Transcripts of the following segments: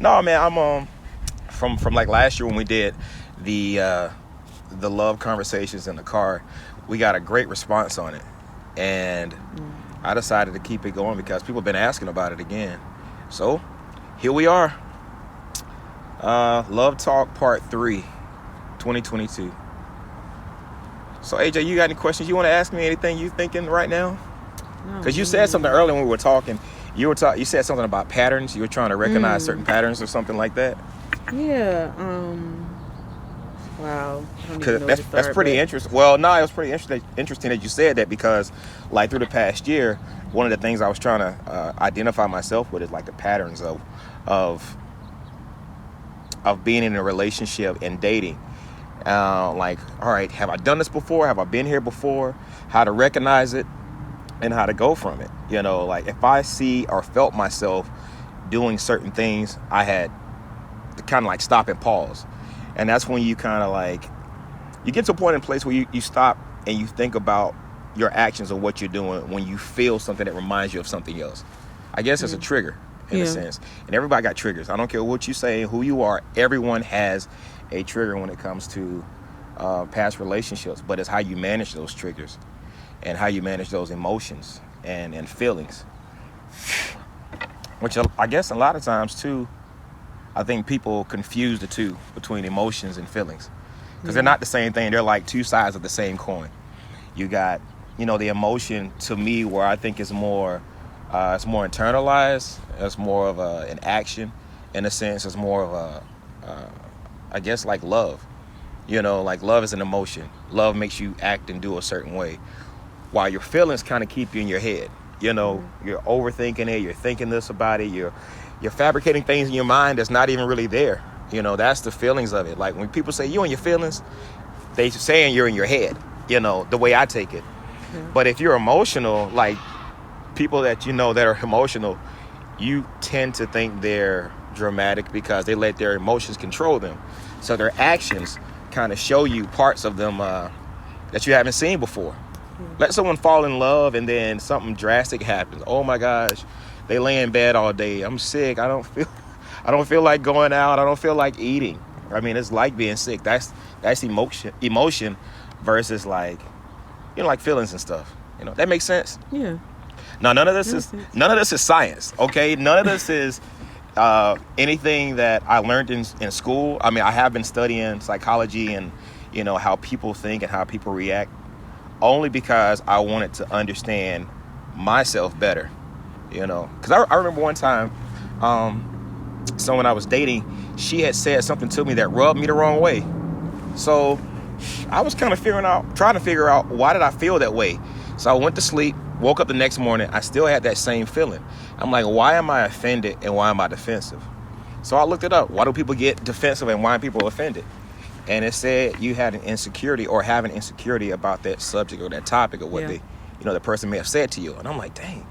No, man, I'm from like last year when we did the love conversations in the car, we got a great response on it, and I decided to keep it going because people have been asking about it again. So here we are, Love Talk Part 3, 2022. So AJ, you got any questions you want to ask me? Anything you thinking right now? Because you said something earlier when we were talking. You said something about patterns. You were trying to recognize certain patterns or something like that. Yeah. Wow. I don't even know where to That's start, pretty but interesting. Well, no, it was pretty interesting that you said that because, like, through the past year, one of the things I was trying to identify myself with is like the patterns of being in a relationship and dating. Like, all right, have I done this before? Have I been here before? How to recognize it and how to go from it. You know, like if I see or felt myself doing certain things, I had to kind of like stop and pause. And that's when you kind of like, you get to a point in place where you stop and you think about your actions or what you're doing when you feel something that reminds you of something else. I guess it's a trigger in a sense. And everybody got triggers. I don't care what you say, who you are. Everyone has a trigger when it comes to past relationships. But it's how you manage those triggers and how you manage those emotions and feelings. Which I guess a lot of times too, I think people confuse the two between emotions and feelings because they're not the same thing. They're like two sides of the same coin. You got, the emotion to me where I think it's more internalized. It's more of an action in a sense. It's more of I guess like love. Like love is an emotion. Love makes you act and do a certain way, while your feelings kind of keep you in your head. You're overthinking it. You're thinking this about it. You're fabricating things in your mind that's not even really there. That's the feelings of it. Like when people say you in your feelings, they saying you're in your head, the way I take it. But if you're emotional, like people that that are emotional, you tend to think they're dramatic because they let their emotions control them. So their actions kind of show you parts of them that you haven't seen before. Let someone fall in love and then something drastic happens. Oh my gosh, they lay in bed all day. I'm sick. I don't feel like going out. I don't feel like eating. I mean, it's like being sick. That's emotion versus like feelings and stuff. That makes sense. yeah. Now none of this is science. Okay, none of this is anything that I learned in school. I mean, I have been studying psychology and how people think and how people react, only because I wanted to understand myself better. Because I remember one time, someone I was dating, she had said something to me that rubbed me the wrong way. So I was kind of trying to figure out why did I feel that way. So I went to sleep, woke up the next morning, I still had that same feeling. I'm like, why am I offended and why am I defensive? So I looked it up. Why do people get defensive and why are people offended? And it said you had an insecurity or have an insecurity about that subject or that topic or what the person may have said to you. And I'm like, dang,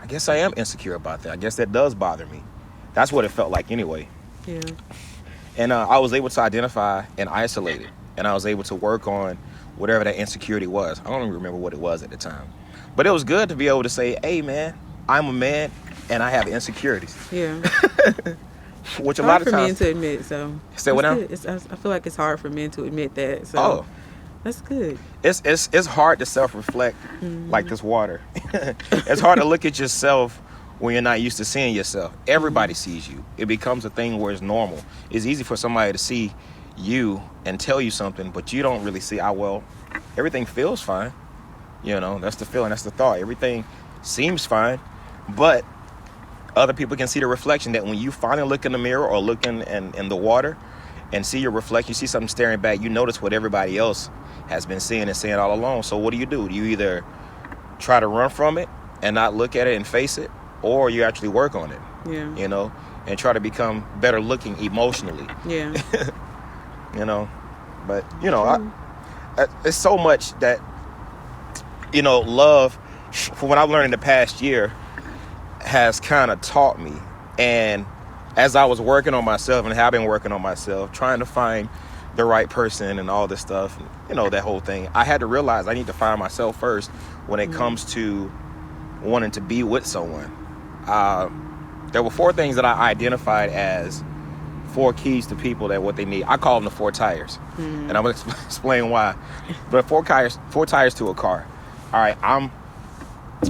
I guess I am insecure about that. I guess that does bother me. That's what it felt like anyway. Yeah. And I was able to identify and isolate it. And I was able to work on whatever that insecurity was. I don't even remember what it was at the time. But it was good to be able to say, hey, man, I'm a man and I have insecurities. Yeah. Which a hard lot of for men times. to admit, so Say what now? I feel like it's hard for men to admit that. So Oh. that's good. It's hard to self-reflect like this water. It's hard to look at yourself when you're not used to seeing yourself. Everybody sees you. It becomes a thing where it's normal. It's easy for somebody to see you and tell you something, but you don't really see, everything feels fine. That's the feeling, that's the thought. Everything seems fine, but other people can see the reflection that when you finally look in the mirror or look in the water and see your reflection, you see something staring back, you notice what everybody else has been seeing and saying all along. So what do? You either try to run from it and not look at it and face it, or you actually work on it. Yeah. And try to become better looking emotionally. Yeah. But it's so much that love, from what I've learned in the past year, has kind of taught me. And as I was working on myself and have been working on myself, trying to find the right person and all this stuff, that whole thing, I had to realize I need to find myself first when it comes to wanting to be with someone. there were 4 things that I identified as 4 keys to people that what they need. I call them the 4 tires, and I'm gonna explain why. But 4 tires to a car. All right,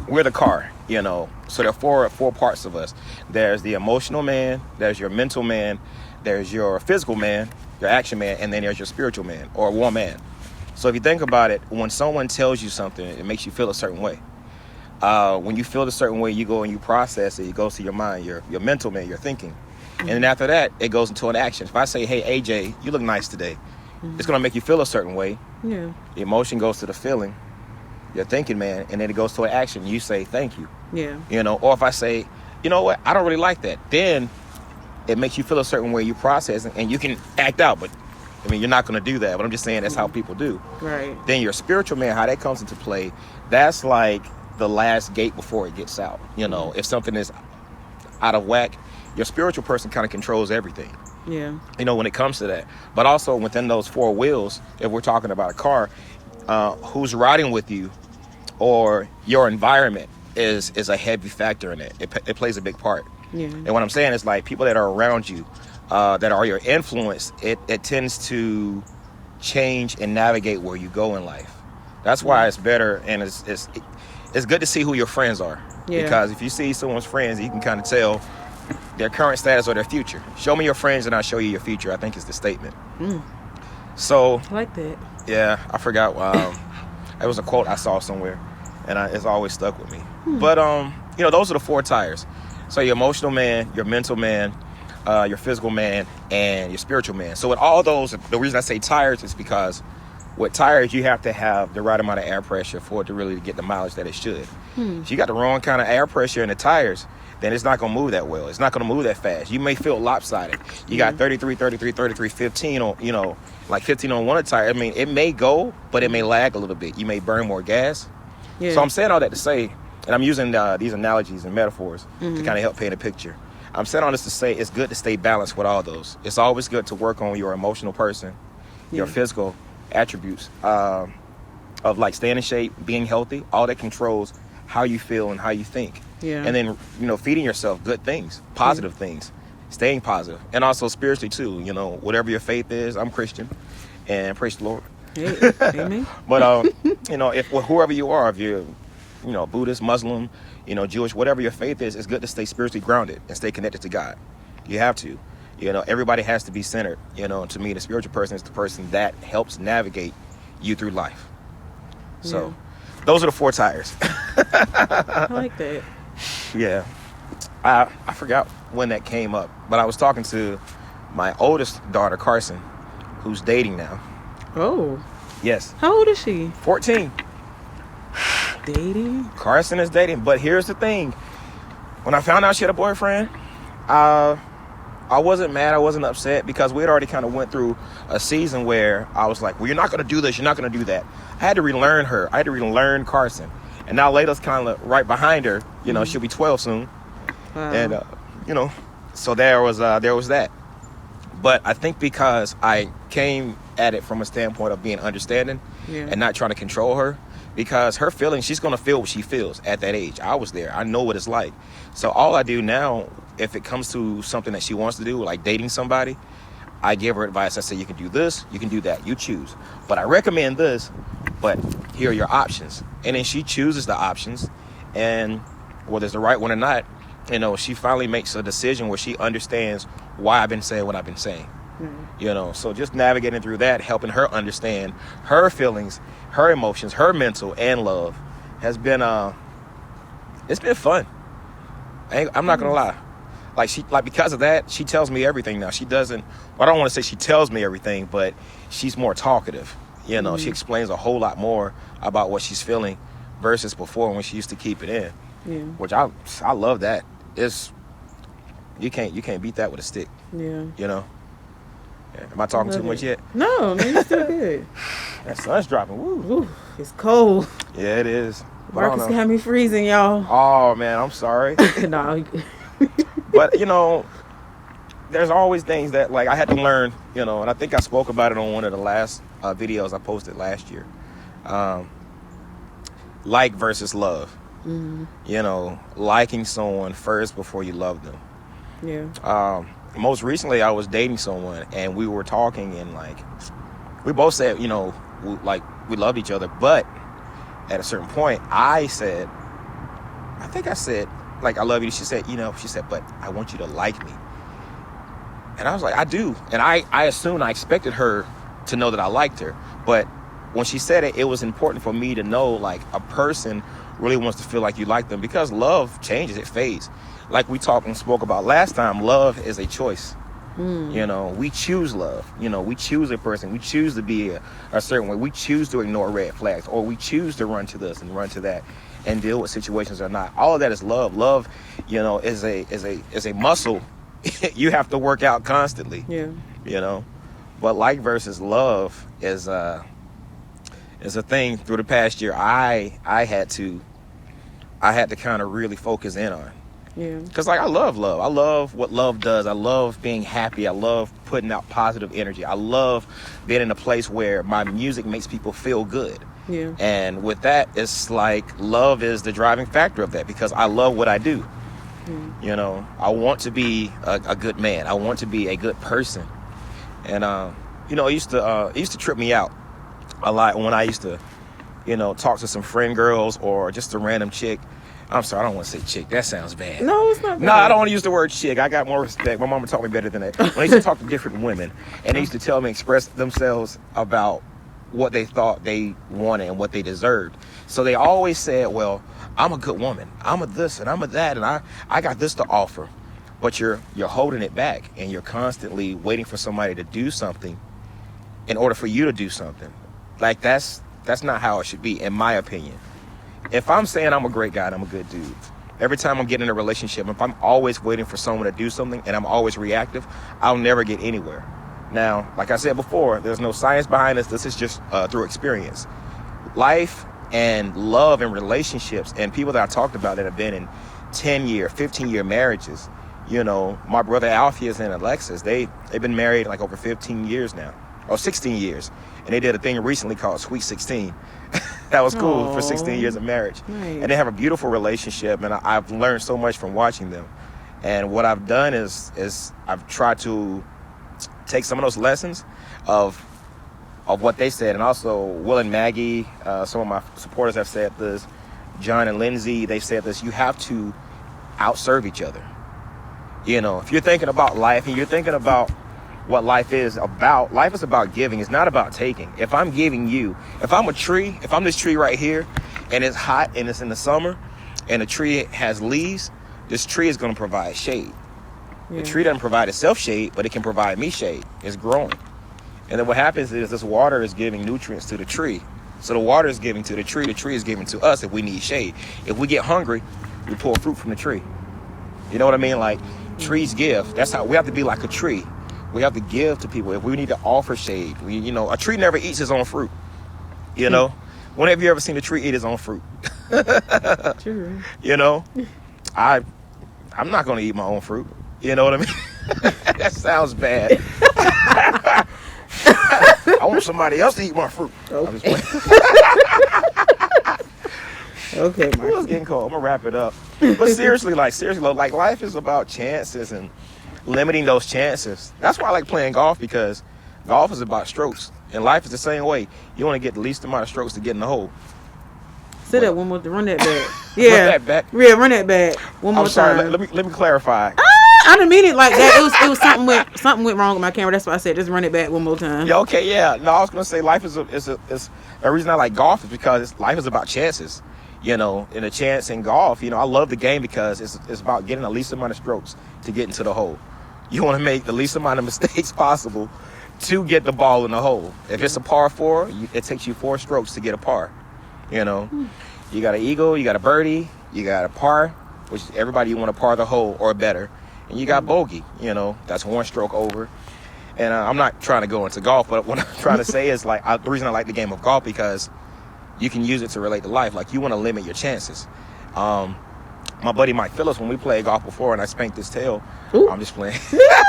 we're the car, you know. So there are four parts of us. There's the emotional man, there's your mental man, there's your physical man, your action man, and then there's your spiritual man or woman. So if you think about it, when someone tells you something, it makes you feel a certain way. When you feel a certain way, you go and you process it. It goes to your mind, your mental man, your thinking. And then after that, it goes into an action. If I say, hey, AJ, you look nice today, it's going to make you feel a certain way. Yeah. The emotion goes to the feeling, your thinking man, and then it goes to an action. You say, thank you. Yeah. You know, or if I say, you know what, I don't really like that, then it makes you feel a certain way. You process it, and you can act out. But, I mean, you're not going to do that. But I'm just saying that's how people do. Right. Then your spiritual man, how that comes into play, that's like the last gate before it gets out. You know, if something is out of whack, your spiritual person kind of controls everything. Yeah. You know, when it comes to that. But also within those 4 wheels, if we're talking about a car, who's riding with you or your environment is a heavy factor in it. It plays a big part. Yeah. And what I'm saying is, like, people that are around you, that are your influence, it tends to change and navigate where you go in life. That's why it's better, and it's good to see who your friends are. Yeah. Because if you see someone's friends, you can kind of tell their current status or their future. Show me your friends and I'll show you your future, I think is the statement. So I like that. yeah, I forgot. It was a quote I saw somewhere, and it's always stuck with me. But you know, those are the 4 tires. So your emotional man, your mental man, your physical man, and your spiritual man. So with all those, the reason I say tires is because with tires, you have to have the right amount of air pressure for it to really get the mileage that it should. If you got the wrong kind of air pressure in the tires, then it's not going to move that well. It's not going to move that fast. You may feel lopsided. You got 33, 33, 33, 15 on, you know, like 15 on one tire. I mean, it may go, but it may lag a little bit. You may burn more gas. Yeah. So I'm saying all that to say, and I'm using these analogies and metaphors to kind of help paint a picture. I'm saying all this to say it's good to stay balanced with all those. It's always good to work on your emotional person, your physical attributes of like staying in shape, being healthy. All that controls how you feel and how you think. Yeah. And then, you know, feeding yourself good things, positive things, staying positive, and also spiritually too. You know, whatever your faith is, I'm Christian, and praise the Lord. Hey, amen. But you know, if whoever you are, if you're, you know, Buddhist, Muslim, you know, Jewish, whatever your faith is, it's good to stay spiritually grounded and stay connected to God. You have to. You know, everybody has to be centered. You know, to me, the spiritual person is the person that helps navigate you through life. So, those are the 4 tires. I like that. Yeah. I forgot when that came up, but I was talking to my oldest daughter, Carson, who's dating now. Oh. Yes. How old is she? 14. Dating? Carson is dating, but here's the thing. When I found out she had a boyfriend, I wasn't mad, I wasn't upset, because we had already kind of went through a season where I was like, well, you're not going to do this, you're not going to do that. I had to relearn her. I had to relearn Carson. And now Layla's kind of right behind her. You know, she'll be 12 soon. Wow. And, you know, so there was that. But I think because I came at it from a standpoint of being understanding and not trying to control her, because her feelings, she's going to feel what she feels at that age. I was there. I know what it's like. So all I do now, if it comes to something that she wants to do, like dating somebody, I give her advice. I say, you can do this, you can do that, you choose. But I recommend this, but here are your options. And then she chooses the options, and whether it's the right one or not, you know, she finally makes a decision where she understands why I've been saying what I've been saying. You know, so just navigating through that, helping her understand her feelings, her emotions, her mental and love has been it's been fun. I'm not gonna lie. Like because of that, she tells me everything now. She doesn't, well, I don't want to say she tells me everything, but she's more talkative. You know, she explains a whole lot more about what she's feeling versus before when she used to keep it in. Yeah. Which I love that. It's you can't beat that with a stick. Yeah. You know. Yeah. Am I talking too much yet? No, man, you're still good. That sun's dropping. Woo. Ooh, it's cold. Yeah, it is. But I don't Marcus know. got me freezing, y'all. Oh man, I'm sorry. No. But you know, there's always things that like I had to learn. You know, and I think I spoke about it on one of the last videos I posted last year. Like versus love. You know, liking someone first before you love them. Yeah. Most recently, I was dating someone, and we were talking, and like we both said, we loved each other, but at a certain point, I said, like, I love you. She said, but I want you to like me. And I was like, I do. And I assumed, I expected her to know that I liked her. But when she said it, it was important for me to know, like, a person really wants to feel like you like them, because love changes, it fades. Like we talked and spoke about last time, love is a choice. We choose love. We choose a person. We choose to be a certain way. We choose to ignore red flags, or we choose to run to this and run to that and deal with situations or not. All of that is love. Love, is a muscle you have to work out constantly. Yeah. But like versus love is a thing through the past year I had to kind of really focus in on. Yeah. Because, like, I love love. I love what love does. I love being happy. I love putting out positive energy. I love being in a place where my music makes people feel good. Yeah. And with that, it's like love is the driving factor of that, because I love what I do. I want to be a good man. I want to be a good person. And, it used to trip me out a lot when I used to, talk to some friend girls or just a random chick. I'm sorry, I don't want to say chick. That sounds bad. No, it's not bad. No, I don't want to use the word chick. I got more respect. My mama taught me better than that. When I used to talk to different women, and they used to tell me, express themselves about what they thought they wanted and what they deserved. So they always said, well, I'm a good woman. I'm a this and I'm a that, and I got this to offer. But you're holding it back, and you're constantly waiting for somebody to do something in order for you to do something. Like, that's not how it should be, in my opinion. If I'm saying I'm a great guy and I'm a good dude, every time I'm getting in a relationship, if I'm always waiting for someone to do something and I'm always reactive, I'll never get anywhere. Now, like I said before, there's no science behind this. This is just through experience. Life and love and relationships, and people that I talked about that have been in 10-year, 15-year marriages. My brother Alpheus and Alexis, they've been married like over 15 years now, or 16 years. And they did a thing recently called Sweet 16. That was cool. Aww. For 16 years of marriage. Nice. And they have a beautiful relationship, and I've learned so much from watching them. And what I've done is I've tried to take some of those lessons of what they said. And also Will and Maggie, some of my supporters have said this, John and Lindsay, they said this: you have to outserve each other. If you're thinking about life and you're thinking about what life is about giving. It's not about taking. If I'm giving you, if I'm a tree, if I'm this tree right here, and it's hot and it's in the summer, and the tree has leaves, this tree is going to provide shade. The tree doesn't provide itself shade, but it can provide me shade. It's growing. And then what happens is this water is giving nutrients to the tree. So the water is giving to the tree is giving to us if we need shade. If we get hungry, we pull fruit from the tree. You know what I mean? Like, trees give. That's how we have to be, like a tree. We have to give to people. If we need to offer shade, a tree never eats its own fruit. When have you ever seen a tree eat its own fruit? True. I'm not going to eat my own fruit. You know what I mean? That sounds bad. I want somebody else to eat my fruit. Okay. Okay, Mark. It's getting cold. I'm gonna wrap it up. But seriously, life is about chances and limiting those chances. That's why I like playing golf, because golf is about strokes, and life is the same way. You want to get the least amount of strokes to get in the hole. Say that one more. Run that back. Yeah. Run that back. Yeah, run that back. One more I'm sorry. time. Let me clarify. I didn't mean it like that. It was something went wrong with my camera. That's why I said just run it back one more time. Yeah. Okay. Yeah. No, I was gonna say life is a reason I like golf is because life is about chances. And a chance in golf, I love the game because it's about getting the least amount of strokes to get into the hole. You want to make the least amount of mistakes possible to get the ball in the hole. If it's a par 4, it takes you 4 strokes to get a par. You got an eagle, you got a birdie, you got a par, which everybody you want to par the hole or better, and you got bogey. That's 1 stroke over. And I'm not trying to go into golf, but what I'm trying to say is the reason I like the game of golf, because you can use it to relate to life. Like, you want to limit your chances. my buddy Mike Phillips, when we played golf before and I spanked his tail. Ooh. I'm just playing.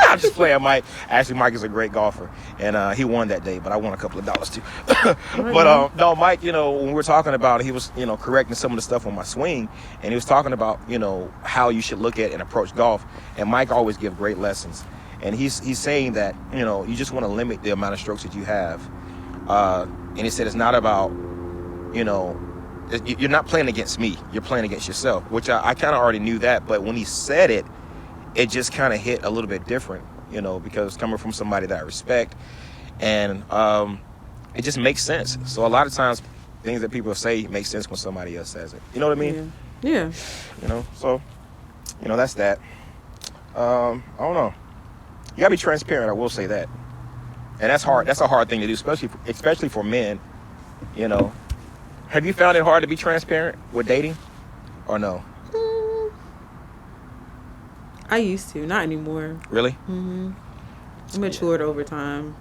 I'm just playing Mike. Actually, Mike is a great golfer, and he won that day, but I won a couple of dollars too. But no, Mike, when we were talking about it, he was, correcting some of the stuff on my swing, and he was talking about, how you should look at and approach golf. And Mike always give great lessons, and he's saying that, you just want to limit the amount of strokes that you have, and he said it's not about, you're not playing against me, you're playing against yourself, which I kind of already knew that, but when he said it, it just kind of hit a little bit different, because coming from somebody that I respect, and it just makes sense. So a lot of times things that people say make sense when somebody else says it. You know what I mean? Yeah. So, that's that. I don't know. You gotta be transparent, I will say that. And that's hard. That's a hard thing to do, especially for men, Have you found it hard to be transparent with dating or no? I used to, not anymore. Really? Mm-hmm. I matured over time.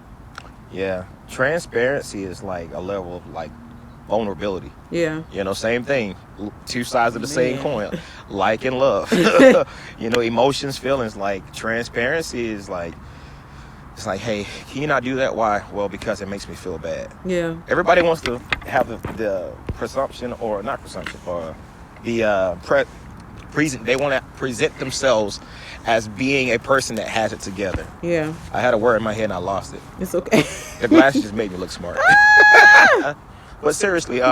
Yeah. Transparency is like a level of like vulnerability. Yeah. Same thing. Two sides of the same coin. Like and love. Emotions, feelings. Like transparency is like, it's like, hey, can you not do that? Why? Well, because it makes me feel bad. Yeah. Everybody wants to have the presumption, or not presumption, or the they want to present themselves as being a person that has it together. Yeah. I had a word in my head and I lost it. It's okay. The glasses just made me look smart. But seriously,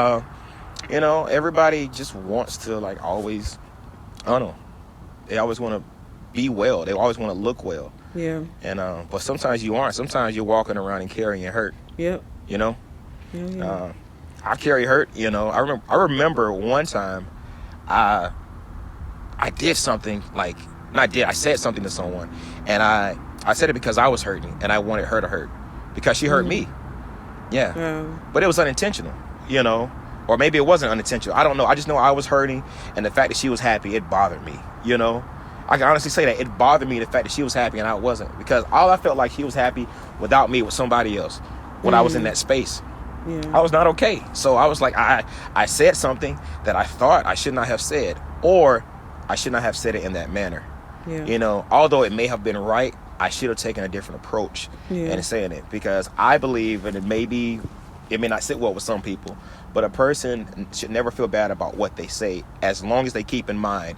everybody just wants to like always, I don't know, they always want to be well. They always want to look well. Yeah. And but sometimes you aren't. Sometimes you're walking around and carrying hurt. Yep. I carry hurt. I remember one time, I did something like, I said something to someone, and I said it because I was hurting and I wanted her to hurt because she hurt me. Yeah. But it was unintentional, or maybe it wasn't unintentional. I don't know. I just know I was hurting, and the fact that she was happy, it bothered me. I can honestly say that it bothered me, the fact that she was happy and I wasn't, because all I felt like she was happy without me with somebody else when I was in that space. Yeah. I was not okay. So I was like, I said something that I thought I should not have said, or I should not have said it in that manner. Yeah. Although it may have been right, I should have taken a different approach in saying it, because I believe, and it may not sit well with some people, but a person should never feel bad about what they say, as long as they keep in mind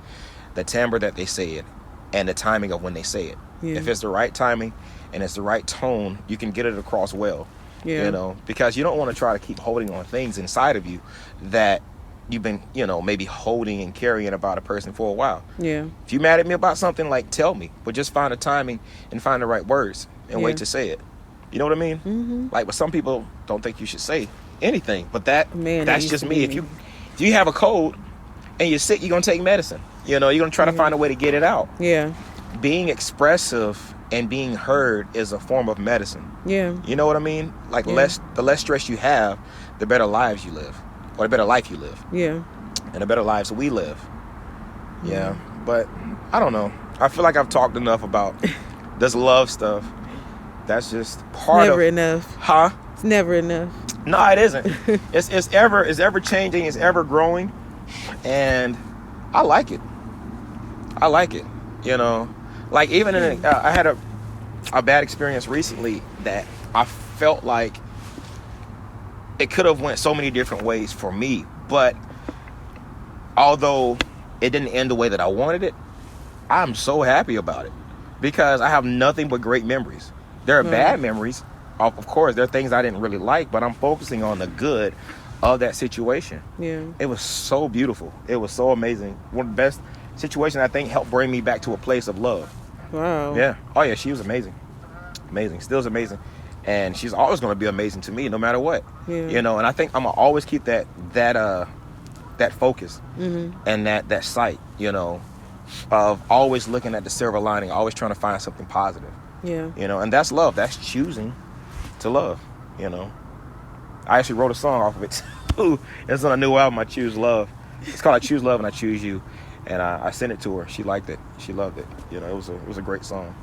the timbre that they say it and the timing of when they say it. Yeah. If it's the right timing and it's the right tone, you can get it across well. Yeah. Because you don't want to try to keep holding on things inside of you that you've been, maybe holding and carrying about a person for a while. Yeah. If you're mad at me about something, like, tell me, but just find the timing and find the right words and wait to say it. You know what I mean? Mm-hmm. Like, but some people don't think you should say anything, but that's just me. If you have a cold and you're sick, you're going to take medicine. You're going to try to find a way to get it out. Yeah. Being expressive and being heard is a form of medicine. Yeah. You know what I mean? Like, the less stress you have, the better lives you live, or the better life you live. Yeah. And the better lives we live. Yeah. But I don't know. I feel like I've talked enough about this love stuff. That's just part never enough. Huh? It's never enough. No, it isn't. It's ever changing. It's ever growing, and I like it. Like, even I had a bad experience recently that I felt like it could have went so many different ways for me, but although it didn't end the way that I wanted it, I'm so happy about it, because I have nothing but great memories. There are bad memories, of course. There are things I didn't really like, but I'm focusing on the good of that situation. Yeah. It was so beautiful. It was so amazing. One of the best situations, I think, helped bring me back to a place of love. Wow. Yeah. Oh yeah, she was amazing. Amazing. Still is amazing. And she's always going to be amazing to me no matter what. Yeah. And I think I'm going to always keep that focus and that sight, of always looking at the silver lining, always trying to find something positive. Yeah. And that's love. That's choosing to love, I actually wrote a song off of it too. It's on a new album, I Choose Love. It's called I Choose Love and I Choose You. And I sent it to her. She liked it. She loved it. It was a great song.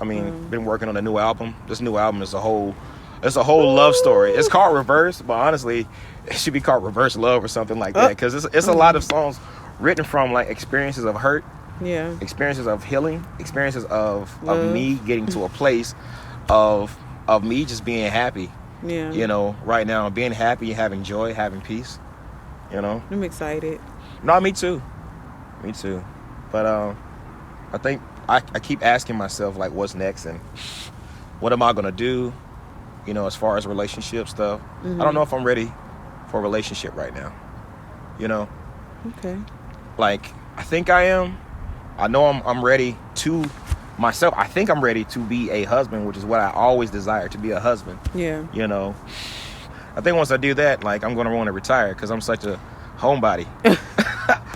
I mean, been working on a new album. This new album is a whole love story. It's called Reverse, but honestly, it should be called Reverse Love or something like that, because it's a lot of songs written from like experiences of hurt, Yeah. experiences of healing, experiences of Love. me getting to a place of me just being happy. Yeah. You know, right now, being happy, having joy, having peace. You know. I'm excited. No, me too. Me too. But I think I keep asking myself like, what's next and what am I gonna do? You know, as far as relationship stuff. Mm-hmm. I don't know if I'm ready for a relationship right now. You know, Okay. like I think I am. I know I'm ready to myself. I think I'm ready to be a husband, which is what I always desire, to be a husband. Yeah. You know, I think once I do that, like I'm gonna want to retire because I'm such a homebody.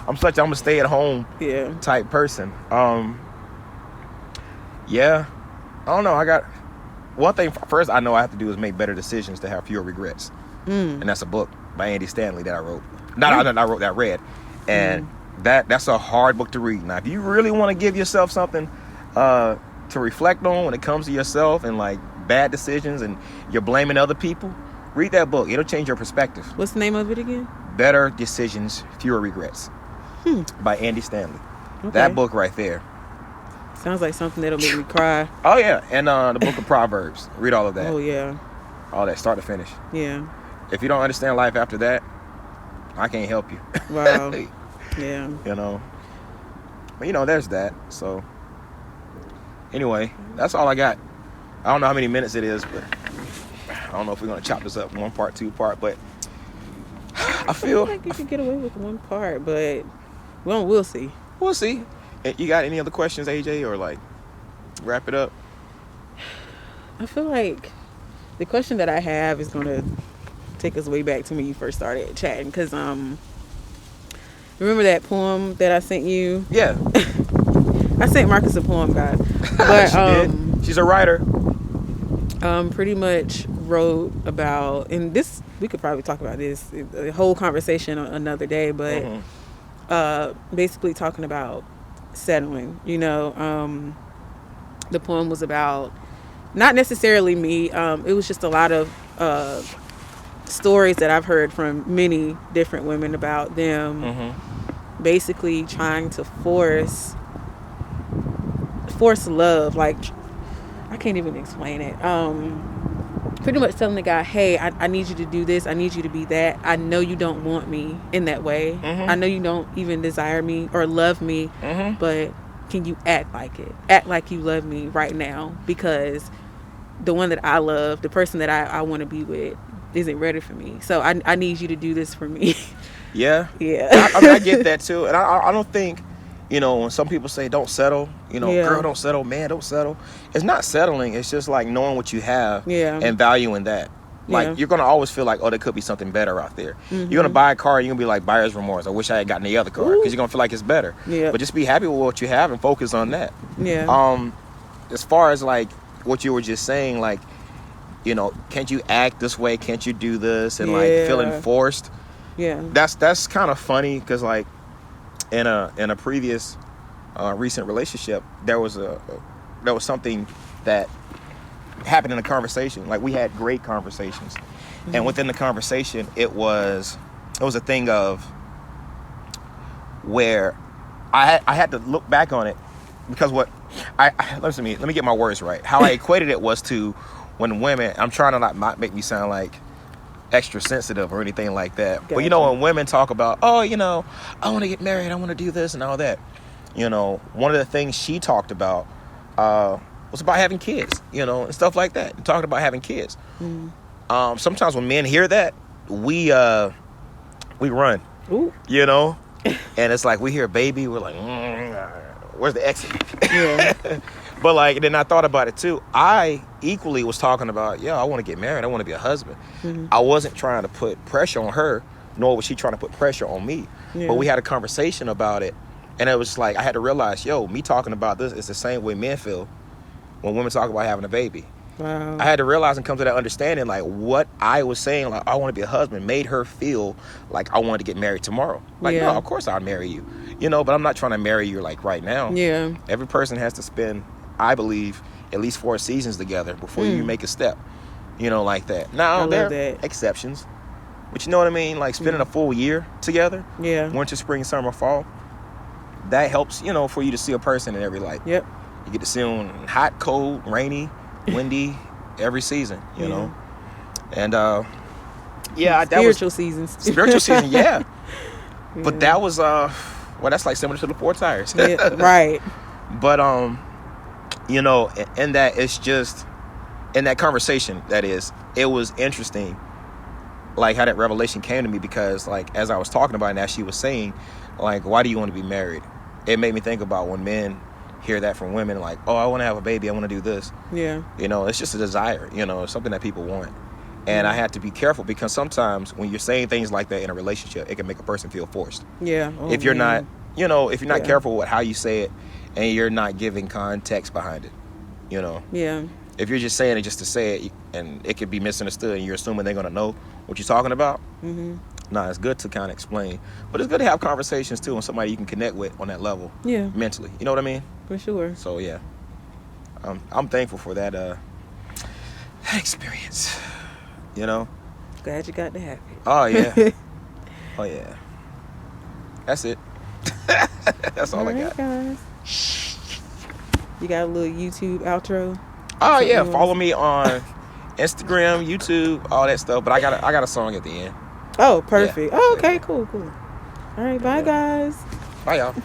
I'm a stay at home Yeah. type person. Yeah, I don't know. I got one thing first. I know I have to do is make better decisions to have fewer regrets, and that's a book by Andy Stanley that I wrote. That I read, and that's a hard book to read. Now, if you really want to give yourself something to reflect on when it comes to yourself and like bad decisions and you're blaming other people, read that book. It'll change your perspective. What's the name of it again? Better Decisions, Fewer Regrets by Andy Stanley. Okay. That book right there. Sounds like something that'll make me cry. Oh yeah, and the book of Proverbs. Read all of that. Oh yeah. All that, start to finish. Yeah. If you don't understand life after that, I can't help you. Wow. Yeah. You know. But you know, there's that. So anyway, that's all I got. I don't know how many minutes it is, but I don't know if we're gonna chop this up one part, two part, but I feel like you could get away with one part, but we'll see. We'll see. You got any other questions, AJ, or like wrap it up? I feel like the question that I have is gonna take us way back to when you first started chatting, because remember that poem that I sent you? Yeah. I sent Marcus a poem, guys. But she did. She's a writer. Pretty much wrote about, and this we could probably talk about this a whole conversation another day, but basically talking about settling. You know, the poem was about not necessarily me. It was just a lot of stories that I've heard from many different women about them basically trying to force love. Like, I can't even explain it. Pretty much telling the guy, hey, I need you to do this. I need you to be that. I know you don't want me in that way. I know you don't even desire me or love me, but can you act like it? Act like you love me right now, because the one that I love, the person that I want to be with, isn't ready for me. So I need you to do this for me. Yeah. Yeah. I mean, I get that too. And I don't think, you know, when some people say don't settle, you know, girl, don't settle, man, don't settle. It's not settling. It's just like knowing what you have and valuing that. Like, you're going to always feel like, oh, there could be something better out there. You're going to buy a car, you're going to be like buyer's remorse. I wish I had gotten the other car, because you're going to feel like it's better. But just be happy with what you have and focus on that. As far as like what you were just saying, like, you know, can't you act this way? Can't you do this? And like feeling forced. Yeah. That's kind of funny, because like in a previous recent relationship, there was something that happened in a conversation. Like, we had great conversations, and within the conversation, it was a thing of where I had to look back on it, because what let me get my words right. How I equated it was to when women, I'm trying to not make me sound like extra sensitive or anything like that. Gotcha. But you know, when women talk about, oh, you know, I want to get married, I want to do this and all that, you know, one of the things she talked about was about having kids, you know, and stuff like that. And talking about having kids. Sometimes when men hear that, we run. Ooh. You know, and it's like we hear baby, we're like, where's the exit? Yeah. But like, then I thought about it too. I equally was talking about, I want to get married, I want to be a husband. I wasn't trying to put pressure on her, nor was she trying to put pressure on me. But we had a conversation about it, and it was like, I had to realize, me talking about this is the same way men feel when women talk about having a baby. Wow. I had to realize and come to that understanding, like, what I was saying, like, I want to be a husband, made her feel like I wanted to get married tomorrow. Like, no, of course I'll marry you, you know, but I'm not trying to marry you like right now. Yeah. Every person has to spend, I believe, at least 4 seasons together before you make a step, you know, like that. Now, there are exceptions, But you know what I mean? Like spending a full year together, Yeah. winter, spring, summer, fall, that helps, you know, for you to see a person in every light. Yep. You get to see them hot, cold, rainy, windy, every season, you know. And yeah, that was spiritual seasons. spiritual season, yeah. But that was well, that's like similar to the four tires. Yeah, right. But you know, in that, it's just in that conversation, that is, it was interesting, like how that revelation came to me, because like as I was talking about it, and as she was saying, like, why do you want to be married? It made me think about when men hear that from women, like, oh, I want to have a baby, I want to do this. Yeah. You know, it's just a desire, you know, it's something that people want. And I had to be careful, because sometimes when you're saying things like that in a relationship, it can make a person feel forced. Yeah. Oh, if you're man. not, you know, if you're not Yeah. careful with how you say it, and you're not giving context behind it, you know. Yeah. If you're just saying it just to say it, and it could be misunderstood, and you're assuming they're gonna know what you're talking about. Mm-hmm. Nah, it's good to kind of explain, but it's good to have conversations too, and somebody you can connect with on that level, Yeah. mentally. You know what I mean? For sure. So yeah, I'm thankful for that experience. You know? Glad you got to have it. Oh yeah. Oh yeah. That's it. That's all I got. Guys. You got a little YouTube outro? Oh yeah, Something follow me on Instagram, YouTube, all that stuff. But I got a song at the end. Oh, perfect. Yeah. Oh, okay, cool. All right, bye, guys. Bye y'all.